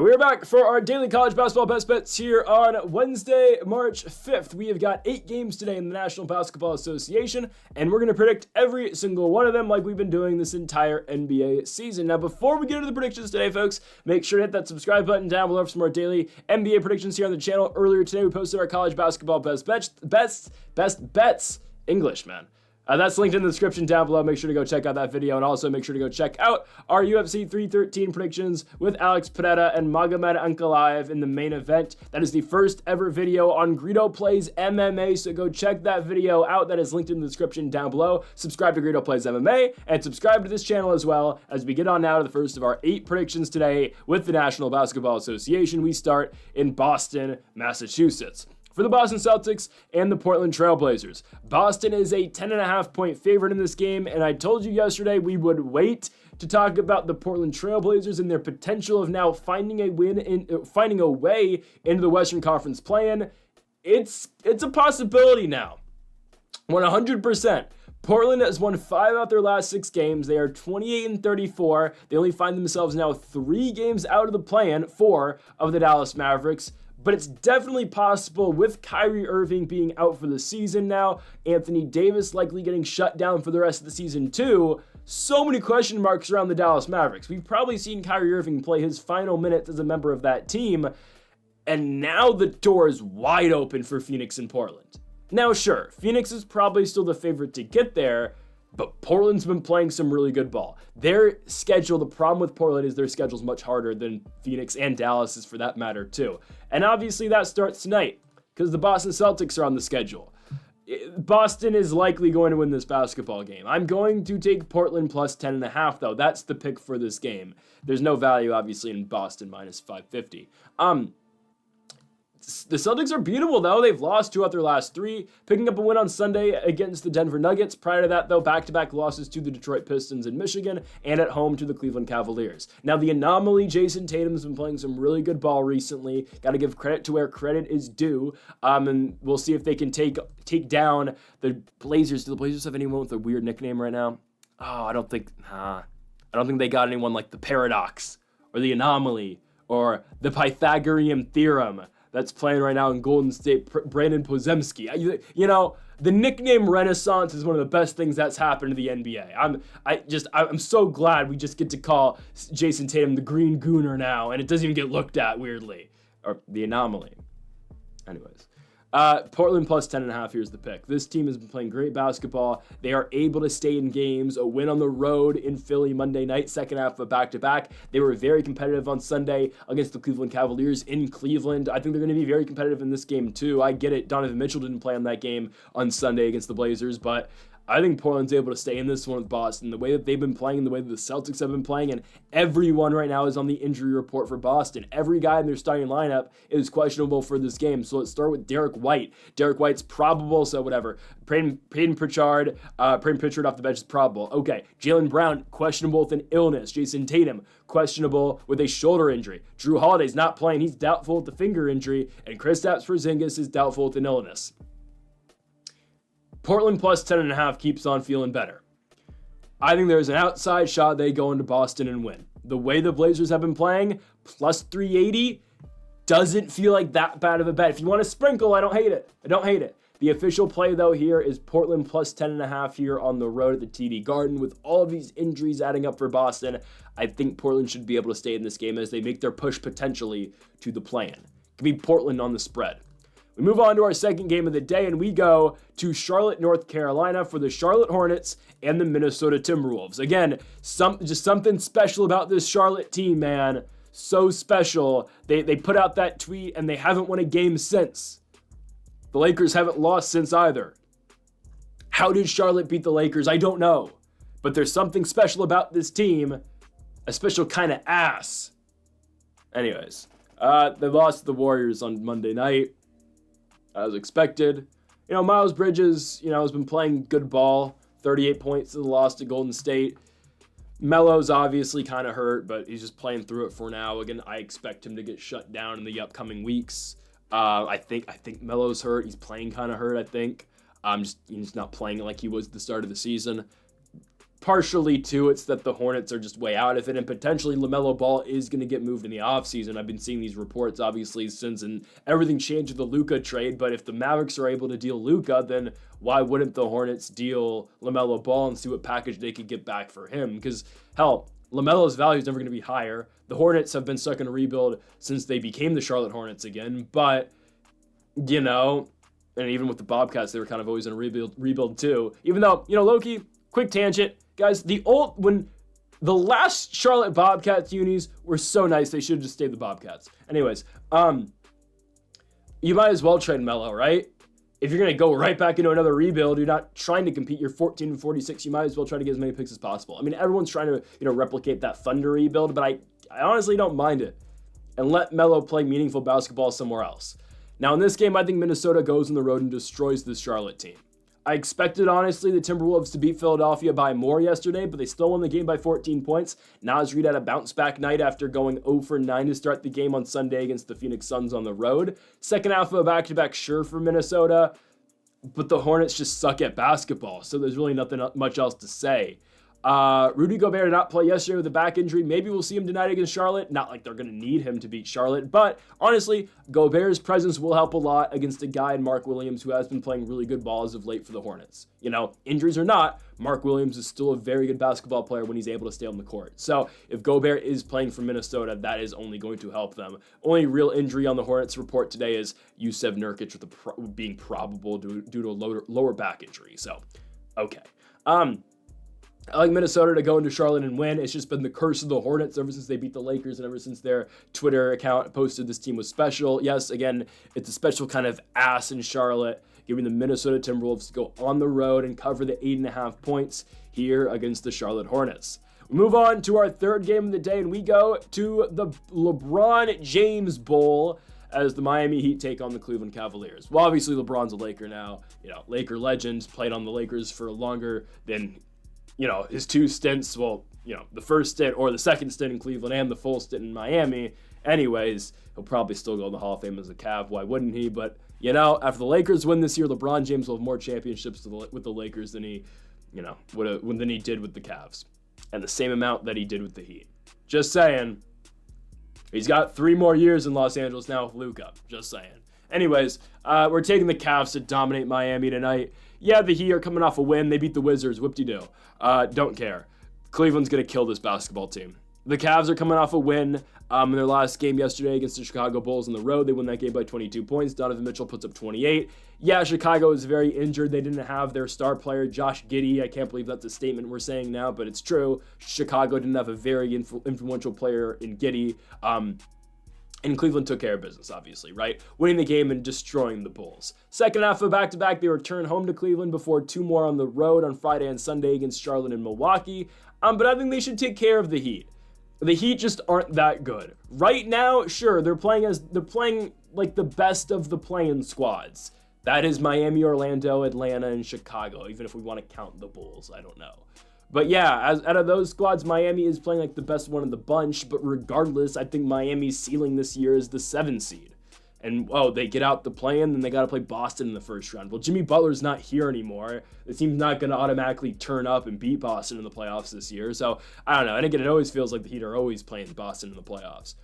And we're back for our daily college basketball best bets here on Wednesday, March 5th. We have got 8 games today in the National Basketball Association, and we're going to predict every single one of them like we've been doing this entire NBA season. Now, before we get into the predictions today, folks, make sure to hit that subscribe button down below for some more daily NBA predictions here on the channel. Earlier today, we posted our college basketball best bets, English, man. That's linked in the description down below. Make sure to go check out that video, and also make sure to go check out our UFC 313 predictions with Alex Pereira and Magomed Ankalaev in the main event. That is the first ever video on Greedo Plays MMA, so go check that video out. That is linked in the description down below. Subscribe to Greedo Plays MMA, and subscribe to this channel as well as we get on now to the first of our 8 predictions today with the National Basketball Association. We start in Boston, Massachusetts. For the Boston Celtics and the Portland Trail Blazers, Boston is a 10.5 point favorite in this game, and I told you yesterday we would wait to talk about the Portland Trail Blazers and their potential of now finding a way into the Western Conference play-in. It's a possibility now, 100%. Portland has won 5 out their last 6 games. They are 28-34. They only find themselves now 3 games out of the play-in, 4 of the Dallas Mavericks. But it's definitely possible with Kyrie Irving being out for the season now, Anthony Davis likely getting shut down for the rest of the season too. So many question marks around the Dallas Mavericks. We've probably seen Kyrie Irving play his final minutes as a member of that team, and now the door is wide open for Phoenix and Portland. Now sure, Phoenix is probably still the favorite to get there, but Portland's been playing some really good ball. Their schedule, the problem with Portland is their schedule's much harder than Phoenix and Dallas is for that matter too. And obviously that starts tonight because the Boston Celtics are on the schedule. Boston is likely going to win this basketball game. I'm going to take Portland plus 10.5 though. That's the pick for this game. There's no value obviously in Boston minus 550. The Celtics are beatable, though. They've lost 2 out their last 3, picking up a win on Sunday against the Denver Nuggets. Prior to that, though, back-to-back losses to the Detroit Pistons in Michigan and at home to the Cleveland Cavaliers. Now, the anomaly, Jason Tatum's been playing some really good ball recently. Got to give credit to where credit is due, and we'll see if they can take down the Blazers. Do the Blazers have anyone with a weird nickname right now? Oh, I don't think they got anyone like the Paradox or the Anomaly or the Pythagorean Theorem that's playing right now in Golden State, Brandon Podziemski. You know, the nickname renaissance is one of the best things that's happened to the NBA. I'm so glad we just get to call Jason Tatum the Green Gooner now, and it doesn't even get looked at weirdly. Or the Anomaly. Anyways. Portland plus 10.5, here's the pick. This team has been playing great basketball. They are able to stay in games. A win on the road in Philly Monday night, second half of a back-to-back. They were very competitive on Sunday against the Cleveland Cavaliers in Cleveland. I think they're going to be very competitive in this game too. I get it. Donovan Mitchell didn't play on that game on Sunday against the Blazers, but I think Portland's able to stay in this one with Boston. The way that they've been playing, the way that the Celtics have been playing, and everyone right now is on the injury report for Boston. Every guy in their starting lineup is questionable for this game. So let's start with Derek White. Derek White's probable, so whatever. Peyton Pritchard off the bench is probable. Okay, Jaylen Brown, questionable with an illness. Jason Tatum, questionable with a shoulder injury. Drew Holiday's not playing. He's doubtful with the finger injury. And Kristaps Porzingis is doubtful with an illness. Portland plus 10.5 keeps on feeling better. I think there's an outside shot they go into Boston and win. The way the Blazers have been playing, plus 380, doesn't feel like that bad of a bet. If you want to sprinkle, I don't hate it. The official play, though, here is Portland plus 10.5 here on the road at the TD Garden. With all of these injuries adding up for Boston, I think Portland should be able to stay in this game as they make their push potentially to the play-in. Give me Portland on the spread. We move on to our second game of the day, and we go to Charlotte, North Carolina for the Charlotte Hornets and the Minnesota Timberwolves. Again, just something special about this Charlotte team, man. So special. They put out that tweet, and they haven't won a game since. The Lakers haven't lost since either. How did Charlotte beat the Lakers? I don't know. But there's something special about this team. A special kind of ass. Anyways, they lost to the Warriors on Monday night. As expected. Miles Bridges, has been playing good ball. 38 points in the loss to Golden State. Melo's obviously kind of hurt, but he's just playing through it for now. Again, I expect him to get shut down in the upcoming weeks. I think Melo's hurt. He's playing kind of hurt, I think. He's not playing like he was at the start of the season. partially, too, it's that the Hornets are just way out of it, and potentially LaMelo Ball is going to get moved in the offseason. I've been seeing these reports, obviously, since and everything changed with the Luka trade, but if the Mavericks are able to deal Luka, then why wouldn't the Hornets deal LaMelo Ball and see what package they could get back for him? Because, hell, LaMelo's value is never going to be higher. The Hornets have been stuck in a rebuild since they became the Charlotte Hornets again, but, you know, and even with the Bobcats, they were kind of always in a rebuild too. Even though, you know, low-key, quick tangent, guys, when the last Charlotte Bobcats unis were so nice, they should have just stayed the Bobcats. Anyways, you might as well trade Melo, right? If you're going to go right back into another rebuild, you're not trying to compete, you're 14-46, you might as well try to get as many picks as possible. I mean, everyone's trying to, you know, replicate that Thunder rebuild, but I honestly don't mind it. And let Melo play meaningful basketball somewhere else. Now, in this game, I think Minnesota goes on the road and destroys this Charlotte team. I expected, honestly, the Timberwolves to beat Philadelphia by more yesterday, but they still won the game by 14 points. Naz Reid had a bounce-back night after going 0 for 9 to start the game on Sunday against the Phoenix Suns on the road. Second half of a back-to-back, sure, for Minnesota, but the Hornets just suck at basketball, so there's really nothing much else to say. Rudy Gobert did not play yesterday with a back injury. Maybe we'll see him tonight against Charlotte. Not like they're going to need him to beat Charlotte, but honestly, Gobert's presence will help a lot against a guy in Mark Williams who has been playing really good ball as of late for the Hornets. You know, injuries or not, Mark Williams is still a very good basketball player when he's able to stay on the court. So if Gobert is playing for Minnesota, that is only going to help them. Only real injury on the Hornets report today is Yusef Nurkic with being probable due to a lower back injury. So, okay. I like Minnesota to go into Charlotte and win. It's just been the curse of the Hornets ever since they beat the Lakers and ever since their Twitter account posted this team was special. Yes, again, it's a special kind of ass in Charlotte, giving the Minnesota Timberwolves to go on the road and cover the 8.5 points here against the Charlotte Hornets. We move on to our third game of the day, and we go to the LeBron James Bowl as the Miami Heat take on the Cleveland Cavaliers. Well, obviously, LeBron's a Laker now. You know, Laker legend, played on the Lakers for longer than, you know, his two stints, well, you know, the first stint or the second stint in Cleveland and the full stint in Miami. Anyways, he'll probably still go in the Hall of Fame as a Cav. Why wouldn't he? But, you know, after the Lakers win this year, LeBron James will have more championships with the Lakers than he, you know, than he did with the Cavs. And the same amount that he did with the Heat. Just saying. He's got 3 more years in Los Angeles now with Luka. Just saying. Anyways, we're taking the Cavs to dominate Miami tonight. Yeah, the Heat are coming off a win. They beat the Wizards. Whoop-de-doo. Don't care. Cleveland's going to kill this basketball team. The Cavs are coming off a win in their last game yesterday against the Chicago Bulls on the road. They won that game by 22 points. Donovan Mitchell puts up 28. Yeah, Chicago is very injured. They didn't have their star player, Josh Giddey. I can't believe that's a statement we're saying now, but it's true. Chicago didn't have a very influential player in Giddey. And Cleveland took care of business, obviously, right? Winning the game and destroying the Bulls. Second half of back-to-back, they return home to Cleveland before 2 more on the road on Friday and Sunday against Charlotte and Milwaukee. But I think they should take care of the Heat. The Heat just aren't that good. Right now, sure, they're playing like the best of the play-in squads. That is Miami, Orlando, Atlanta, and Chicago, even if we want to count the Bulls. I don't know. But yeah, out of those squads, Miami is playing like the best one in the bunch. But regardless, I think Miami's ceiling this year is the 7 seed. And, they get out the play-in, then they got to play Boston in the first round. Well, Jimmy Butler's not here anymore. The team's not going to automatically turn up and beat Boston in the playoffs this year. So, I don't know. And again, it always feels like the Heat are always playing Boston in the playoffs.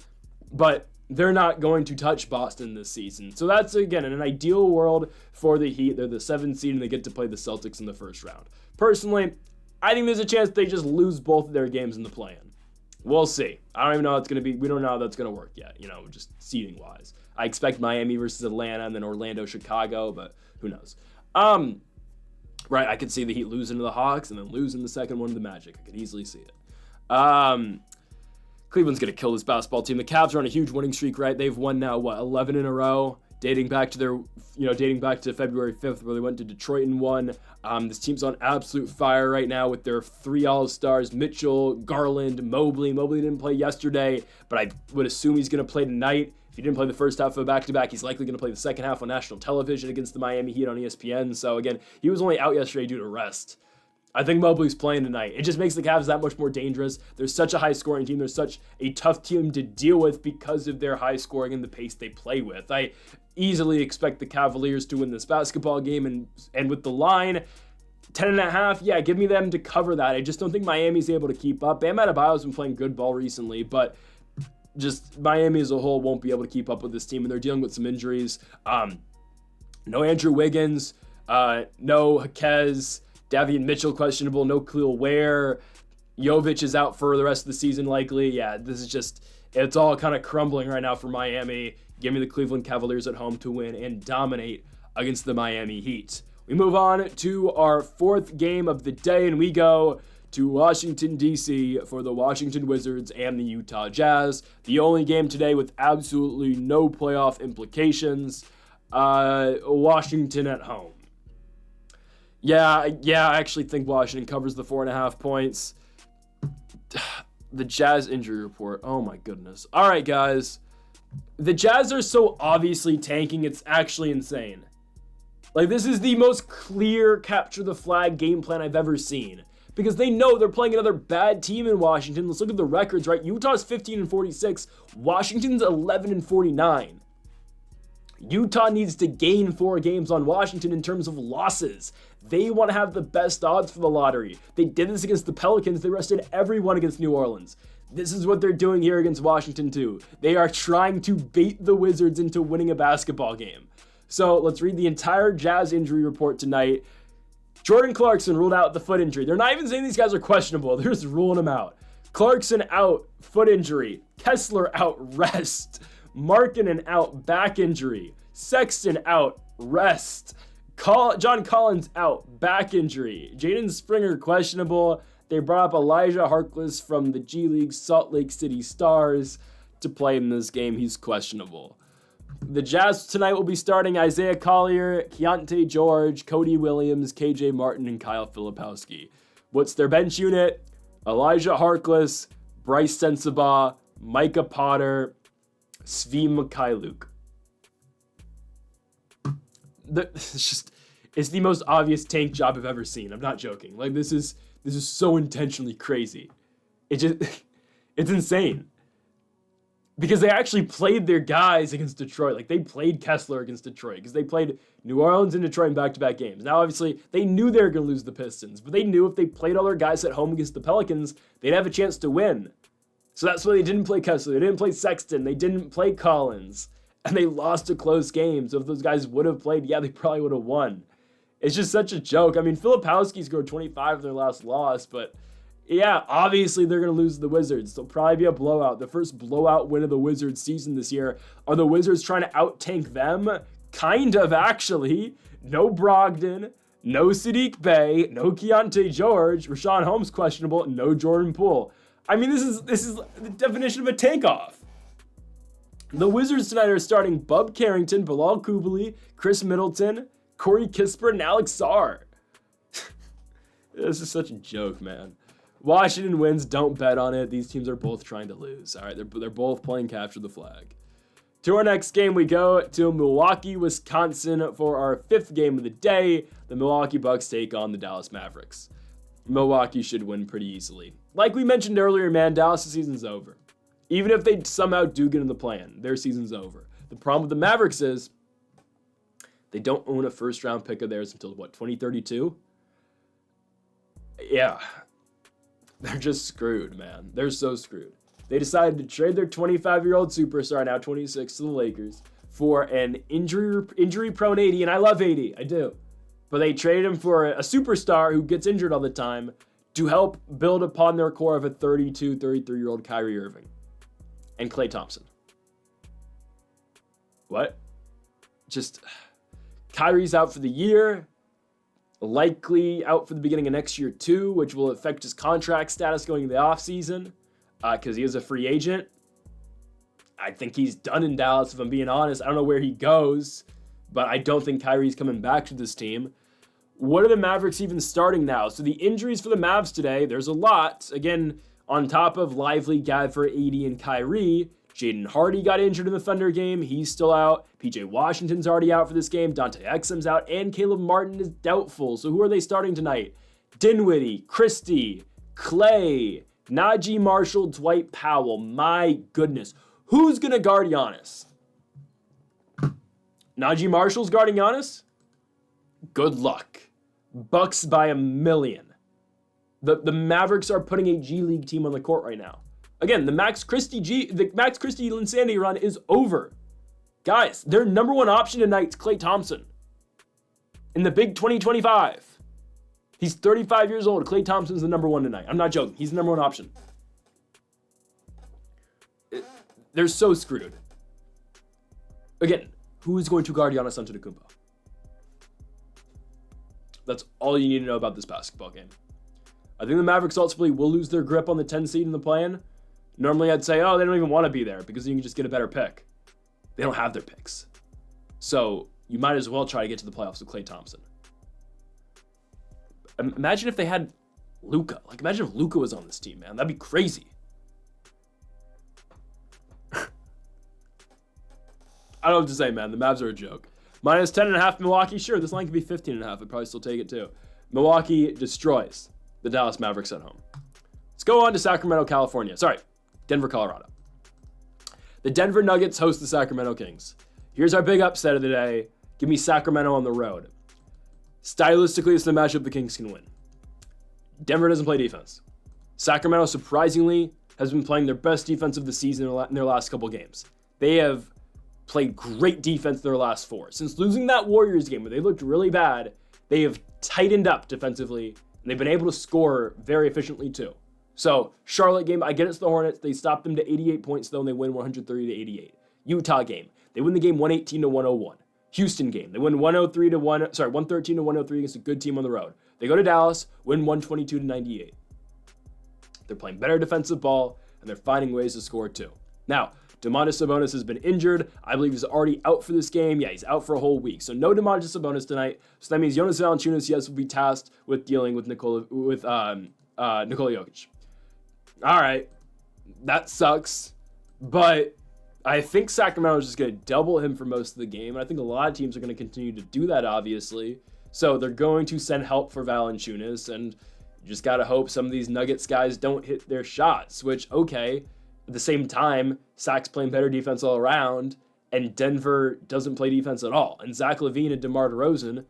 But they're not going to touch Boston this season. So that's, again, in an ideal world for the Heat. They're the 7th seed, and they get to play the Celtics in the first round. Personally, I think there's a chance they just lose both of their games in the play-in. We'll see. I don't even know how it's going to be. We don't know how that's going to work yet, just seeding-wise. I expect Miami versus Atlanta and then Orlando, Chicago, but who knows. Right, I could see the Heat losing to the Hawks and then losing the second one to the Magic. I could easily see it. Cleveland's going to kill this basketball team. The Cavs are on a huge winning streak, right? They've won now, 11 in a row? Dating back to February 5th where they went to Detroit and won. This team's on absolute fire right now with their 3 All-Stars, Mitchell, Garland, Mobley. Mobley didn't play yesterday, but I would assume he's going to play tonight. If he didn't play the first half of a back-to-back, he's likely going to play the second half on national television against the Miami Heat on ESPN. So again, he was only out yesterday due to rest. I think Mobley's playing tonight. It just makes the Cavs that much more dangerous. They're such a high-scoring team. They're such a tough team to deal with because of their high scoring and the pace they play with. I easily expect the Cavaliers to win this basketball game, and with the line, 10.5, yeah, give me them to cover that. I just don't think Miami's able to keep up. Bam Adebayo's been playing good ball recently, but just Miami as a whole won't be able to keep up with this team, and they're dealing with some injuries. No Andrew Wiggins, no Jaquez, Davion Mitchell questionable, no Khalil Ware. Jovic is out for the rest of the season likely. Yeah, this is just, it's all kind of crumbling right now for Miami. Give me the Cleveland Cavaliers at home to win and dominate against the Miami Heat. We move on to our fourth game of the day, and we go to Washington, D.C. for the Washington Wizards and the Utah Jazz. The only game today with absolutely no playoff implications. Washington at home. Yeah, I actually think Washington covers the 4.5 points. The Jazz injury report. Oh my goodness. All right, guys. The Jazz are so obviously tanking, it's actually insane. Like, this is the most clear capture the flag game plan I've ever seen. Because they know they're playing another bad team in Washington. Let's look at the records, right? Utah's 15-46. Washington's 11-49. Utah needs to gain 4 games on Washington in terms of losses. They want to have the best odds for the lottery. They did this against the Pelicans. They rested everyone against New Orleans. This is what they're doing here against Washington too. They are trying to bait the Wizards into winning a basketball game. So let's read the entire Jazz injury report tonight. Jordan Clarkson ruled out the foot injury. They're not even saying these guys are questionable. They're just ruling them out. Clarkson out, foot injury. Kessler out, rest. Markkanen out, back injury. Sexton out, rest. John Collins out, back injury. Jaden Springer questionable. They brought up Elijah Harkless from the G League Salt Lake City Stars to play in this game. He's questionable. The Jazz tonight will be starting Isaiah Collier, Keontae George, Cody Williams, KJ Martin, and Kyle Filipowski. What's their bench unit? Elijah Harkless, Bryce Sensabaugh, Micah Potter, Svi Mikhailuk. It's the most obvious tank job I've ever seen. I'm not joking. Like, this is so intentionally crazy. It's insane. Because they actually played their guys against Detroit. Like, they played Kessler against Detroit. Because they played New Orleans and Detroit in back-to-back games. Now, obviously, they knew they were going to lose the Pistons. But they knew if they played all their guys at home against the Pelicans, they'd have a chance to win. So that's why they didn't play Kessler. They didn't play Sexton. They didn't play Collins. And they lost a close game. So if those guys would have played, yeah, they probably would have won. It's just such a joke. I mean, Filipowski scored 25 in their last loss, but yeah, obviously they're going to lose to the Wizards. There'll probably be a blowout. The first blowout win of the Wizards season this year. Are the Wizards trying to out-tank them? Kind of, actually. No Brogdon, no Sadiq Bey, no Keontae George, Rashawn Holmes questionable, no Jordan Poole. I mean, this is the definition of a takeoff. The Wizards tonight are starting Bub Carrington, Bilal Coulibaly, Chris Middleton, Corey Kispert, and Alex Sarr. This is such a joke, man. Washington wins. Don't bet on it. These teams are both trying to lose. All right, they're both playing capture the flag. To our next game, we go to Milwaukee, Wisconsin for our 5th game of the day. The Milwaukee Bucks take on the Dallas Mavericks. Milwaukee should win pretty easily. Like we mentioned earlier, man, Dallas' season's over. Even if they somehow do get in the plan, their season's over. The problem with the Mavericks is they don't own a first-round pick of theirs until, 2032? Yeah. They're just screwed, man. They're so screwed. They decided to trade their 25-year-old superstar, now 26, to the Lakers for an injury-prone AD, and I love AD, I do. But they traded him for a superstar who gets injured all the time to help build upon their core of a 32, 33-year-old Kyrie Irving and Klay Thompson. What? Just, Kyrie's out for the year. Likely out for the beginning of next year too, which will affect his contract status going into the offseason because he is a free agent. I think he's done in Dallas, if I'm being honest. I don't know where he goes, but I don't think Kyrie's coming back to this team. What are the Mavericks even starting now? So the injuries for the Mavs today, there's a lot. Again, on top of Lively, Gadford, AD, and Kyrie, Jaden Hardy got injured in the Thunder game. He's still out. PJ Washington's already out for this game. Dante Exum's out. And Caleb Martin is doubtful. So who are they starting tonight? Dinwiddie, Christie, Clay, Najee Marshall, Dwight Powell. My goodness. Who's going to guard Giannis? Najee Marshall's guarding Giannis? Good luck. Bucks by 1,000,000. The Mavericks are putting a G League team on the court right now. Again, the Max Christie insanity run is over. Guys, their number one option tonight's Klay Thompson. In the big 2025. He's 35 years old. Klay Thompson's the number one tonight. I'm not joking. He's the number one option. They're so screwed. Again, who is going to guard Giannis Antetokounmpo? That's all you need to know about this basketball game. I think the Mavericks ultimately will lose their grip on the 10 seed in the play-in. Normally I'd say, oh, they don't even want to be there because you can just get a better pick. They don't have their picks. So you might as well try to get to the playoffs with Klay Thompson. Imagine if they had Luka. Like, imagine if Luka was on this team, man. That'd be crazy. I don't know what to say, man. The Mavs are a joke. Minus 10.5 Milwaukee. Sure, this line could be 15.5. I'd probably still take it too. Milwaukee destroys the Dallas Mavericks at home. Let's go on to Sacramento, California. Sorry, Denver, Colorado. The Denver Nuggets host the Sacramento Kings. Here's our big upset of the day. Give me Sacramento on the road. Stylistically, it's the matchup the Kings can win. Denver doesn't play defense. Sacramento, surprisingly, has been playing their best defense of the season in their last couple games. They have played great defense in their last 4. Since losing that Warriors game where they looked really bad, they have tightened up defensively, and they've been able to score very efficiently too. So, Charlotte game, I get it's the Hornets. They stopped them to 88 points though, and they win 130-88. Utah game, they win the game 118-101. Houston game, they win 113-103 against a good team on the road. They go to Dallas, win 122-98. They're playing better defensive ball, and they're finding ways to score too. Now, Domantas Sabonis has been injured. I believe he's already out for this game. Yeah, he's out for a whole week. So no Domantas Sabonis tonight. So that means Jonas Valanciunas, yes, will be tasked with dealing with Nikola Jokic. All right, that sucks. But I think Sacramento is just going to double him for most of the game. And I think a lot of teams are going to continue to do that, obviously. So they're going to send help for Valanciunas. And you just got to hope some of these Nuggets guys don't hit their shots, which, okay. At the same time, Sac's playing better defense all around, and Denver doesn't play defense at all. And Zach LaVine and DeMar DeRozan,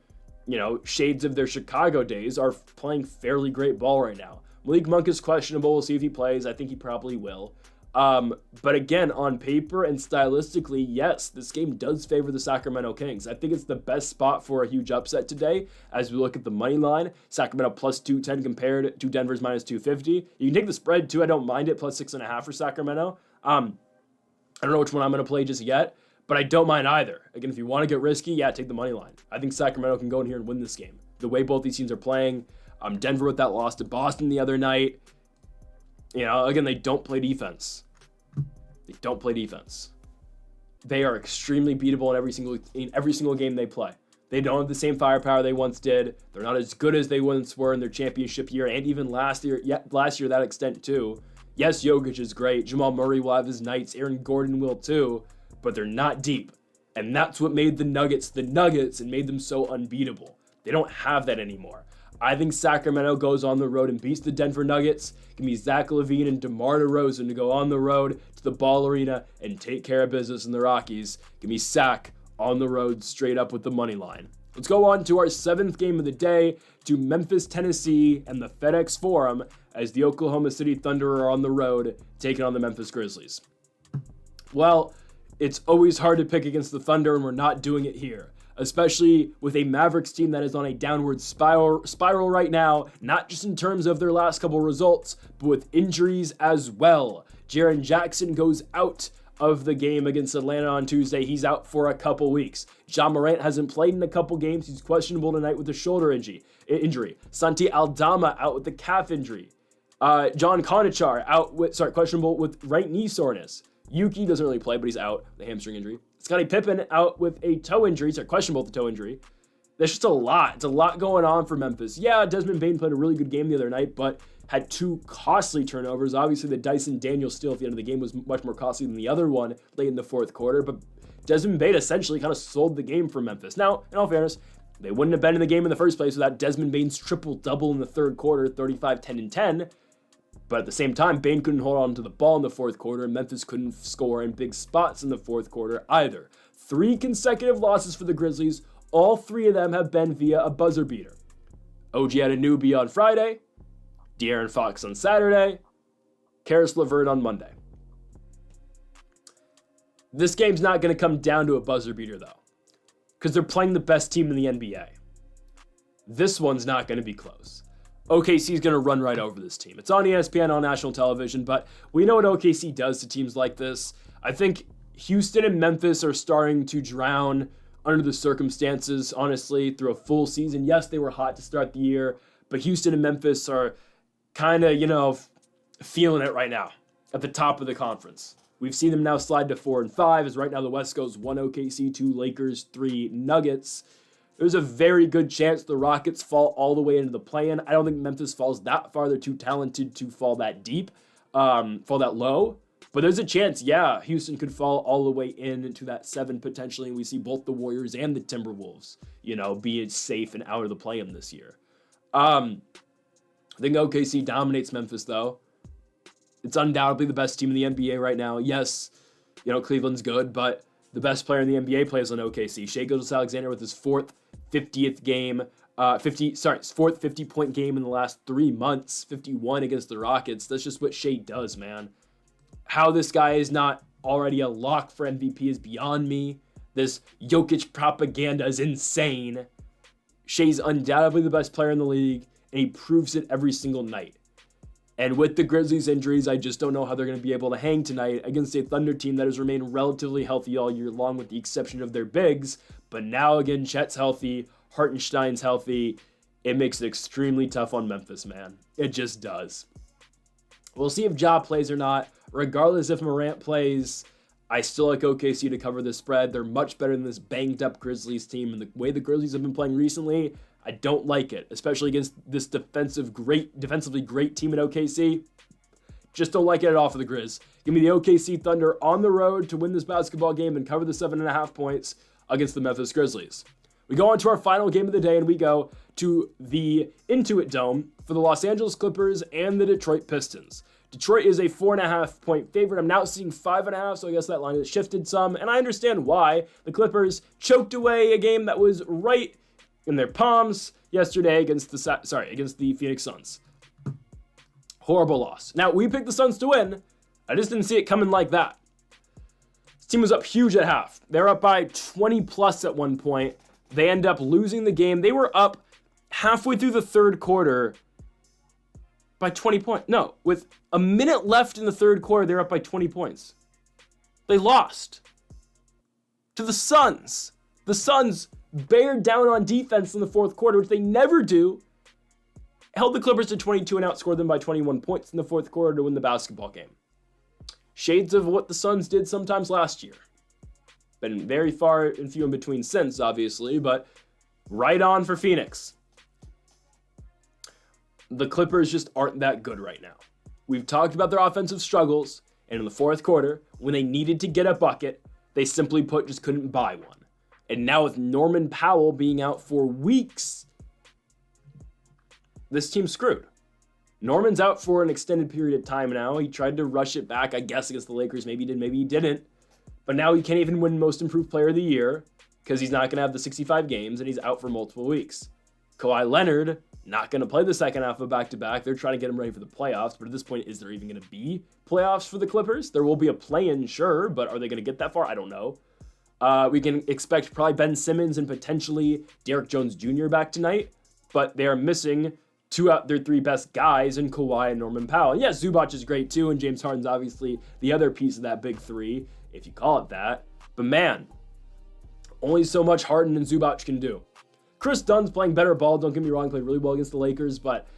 shades of their Chicago days, are playing fairly great ball right now. Malik Monk is questionable. We'll see if he plays. I think he probably will. But again, on paper and stylistically, yes, this game does favor the Sacramento Kings. I think it's the best spot for a huge upset today as we look at the money line. Sacramento plus 210 compared to Denver's minus 250. You can take the spread too. I don't mind it. Plus 6.5 for Sacramento. I don't know which one I'm going to play just yet, but I don't mind either. Again, if you want to get risky, yeah, take the money line. I think Sacramento can go in here and win this game. The way both these teams are playing, Denver with that loss to Boston the other night. Again, they don't play defense. They don't play defense. They are extremely beatable in every single game they play. They don't have the same firepower they once did. They're not as good as they once were in their championship year, and even last year to that extent too. Yes, Jokic is great. Jamal Murray will have his nights. Aaron Gordon will too, but they're not deep. And that's what made the Nuggets and made them so unbeatable. They don't have that anymore. I think Sacramento goes on the road and beats the Denver Nuggets. Give me Zach LaVine and DeMar DeRozan to go on the road to the Ball Arena and take care of business in the Rockies. Give me Sac on the road straight up with the money line. Let's go on to our 7th game of the day, to Memphis, Tennessee, and the FedEx Forum as the Oklahoma City Thunder are on the road taking on the Memphis Grizzlies. Well, it's always hard to pick against the Thunder, and we're not doing it here. Especially with a Mavericks team that is on a downward spiral right now, not just in terms of their last couple results, but with injuries as well. Jaren Jackson goes out of the game against Atlanta on Tuesday. He's out for a couple weeks. Ja Morant hasn't played in a couple games. He's questionable tonight with a shoulder injury. Santi Aldama out with the calf injury. John Konachar questionable with right knee soreness. Yuki doesn't really play, but he's out with a hamstring injury. Scottie Pippen out with a toe injury, questionable with the toe injury. There's just a lot. It's a lot going on for Memphis. Yeah, Desmond Bane played a really good game the other night, but had 2 costly turnovers. Obviously, the Dyson Daniels steal at the end of the game was much more costly than the other one late in the 4th quarter, but Desmond Bane essentially kind of sold the game for Memphis. Now, in all fairness, they wouldn't have been in the game in the first place without Desmond Bane's triple-double in the 3rd quarter, 35, 10, and 10. But at the same time, Bane couldn't hold on to the ball in the 4th quarter, and Memphis couldn't score in big spots in the 4th quarter either. 3 consecutive losses for the Grizzlies. All 3 of them have been via a buzzer beater. OG Anunoby on Friday, De'Aaron Fox on Saturday, Karis LeVert on Monday. This game's not going to come down to a buzzer beater, though, because they're playing the best team in the NBA. This one's not going to be close. OKC's going to run right over this team. It's on ESPN, on national television, but we know what OKC does to teams like this. I think Houston and Memphis are starting to drown under the circumstances, honestly, through a full season. Yes, they were hot to start the year, but Houston and Memphis are kind of, feeling it right now at the top of the conference. We've seen them now slide to 4 and 5, as right now the West goes 1 OKC, 2 Lakers, 3 Nuggets. There's a very good chance the Rockets fall all the way into the play-in. I don't think Memphis falls that far. They're too talented to fall that deep, fall that low. But there's a chance, yeah, Houston could fall all the way into that 7 potentially, and we see both the Warriors and the Timberwolves, be safe and out of the play-in this year. I think OKC dominates Memphis, though. It's undoubtedly the best team in the NBA right now. Yes, Cleveland's good, but the best player in the NBA plays on OKC. Shai Gilgeous-Alexander with his fourth 50-point game in the last 3 months, 51 against the Rockets. That's just what Shai does, man. How this guy is not already a lock for MVP is beyond me. This Jokic propaganda is insane. Shai's undoubtedly the best player in the league, and he proves it every single night. And with the Grizzlies' injuries, I just don't know how they're going to be able to hang tonight against a Thunder team that has remained relatively healthy all year long with the exception of their bigs. But now, again, Chet's healthy, Hartenstein's healthy. It makes it extremely tough on Memphis, man. It just does. We'll see if Ja plays or not. Regardless if Morant plays, I still like OKC to cover the spread. They're much better than this banged-up Grizzlies team. And the way the Grizzlies have been playing recently, I don't like it, especially against this defensively great team in OKC. Just don't like it at all for the Grizz. Give me the OKC Thunder on the road to win this basketball game and cover the 7.5 points against the Memphis Grizzlies. We go on to our final game of the day, and we go to the Intuit Dome for the Los Angeles Clippers and the Detroit Pistons. Detroit is a 4.5 point favorite. I'm now seeing 5.5, so I guess that line has shifted some, and I understand why. The Clippers choked away a game that was right in their palms yesterday against the Phoenix Suns. Horrible loss. Now, we picked the Suns to win. I just didn't see it coming like that. This team was up huge at half. They were up by 20 plus at one point. They end up losing the game. They were up halfway through the third quarter by 20 points. No, with a minute left in the third quarter, they're up by 20 points. They lost to the Suns. The Suns bared down on defense in the fourth quarter, which they never do. Held the Clippers to 22 and outscored them by 21 points in the fourth quarter to win the basketball game. Shades of what the Suns did sometimes last year. Been very far and few in between since, obviously, but right on for Phoenix. The Clippers just aren't that good right now. We've talked about their offensive struggles, and in the fourth quarter, when they needed to get a bucket, they simply put just couldn't buy one. And now with Norman Powell being out for weeks, this team's screwed. Norman's out for an extended period of time now. He tried to rush it back, I guess, against the Lakers. Maybe he did, maybe he didn't. But now he can't even win Most Improved Player of the Year because he's not going to have the 65 games and he's out for multiple weeks. Kawhi Leonard, not going to play the second half of back-to-back. They're trying to get him ready for the playoffs. But at this point, is there even going to be playoffs for the Clippers? There will be a play-in, sure, but are they going to get that far? I don't know. We can expect probably Ben Simmons and potentially Derrick Jones Jr. back tonight, but they are missing two out their three best guys in Kawhi and Norman Powell. And yeah, Zubac is great too, and James Harden's obviously the other piece of that big three, if you call it that. But man, only so much Harden and Zubac can do. Chris Dunn's playing better ball, don't get me wrong, played really well against the Lakers, but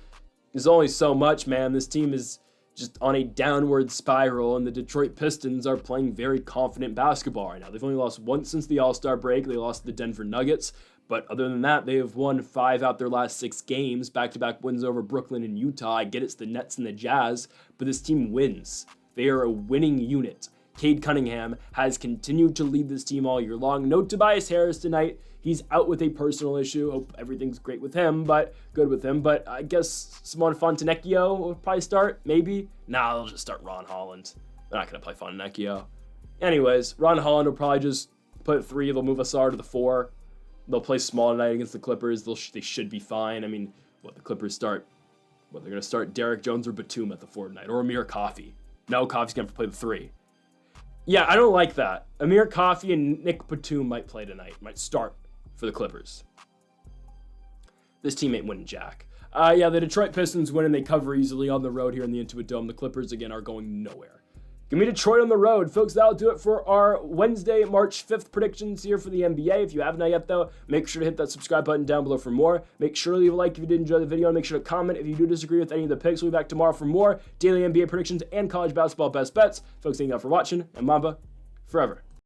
there's only so much, man. This team is just on a downward spiral, and the Detroit Pistons are playing very confident basketball right now. They've only lost once since the All-Star break. They lost to the Denver Nuggets, but other than that, they have won 5 out their last 6 games, back-to-back wins over Brooklyn and Utah. I get it's the Nets and the Jazz, but this team wins. They are a winning unit. Cade Cunningham has continued to lead this team all year long. No Tobias Harris tonight. He's out with a personal issue. Hope everything's great with him, but good with him. But I guess Simone Fontenecchio will probably start, maybe. Nah, they'll just start Ron Holland. They're not going to play Fontenecchio. Anyways, Ron Holland will probably just put 3. They'll move Asar to the 4. They'll play small tonight against the Clippers. They should be fine. I mean, the Clippers start, they're going to start Derek Jones or Batum at the 4 tonight, or Amir Coffey. No, Coffey's going to play the 3. Yeah, I don't like that. Amir Coffey and Nick Batum might play tonight, might start for the Clippers. This team ain't winning jack. Yeah, the Detroit Pistons win and they cover easily on the road here in the Intuit Dome. The Clippers, again, are going nowhere. Give me Detroit on the road. Folks, that'll do it for our Wednesday, March 5th predictions here for the NBA. If you have not yet, though, make sure to hit that subscribe button down below for more. Make sure to leave a like if you did enjoy the video, and make sure to comment if you do disagree with any of the picks. We'll be back tomorrow for more daily NBA predictions and college basketball best bets. Folks, thank you all for watching, and Mamba forever.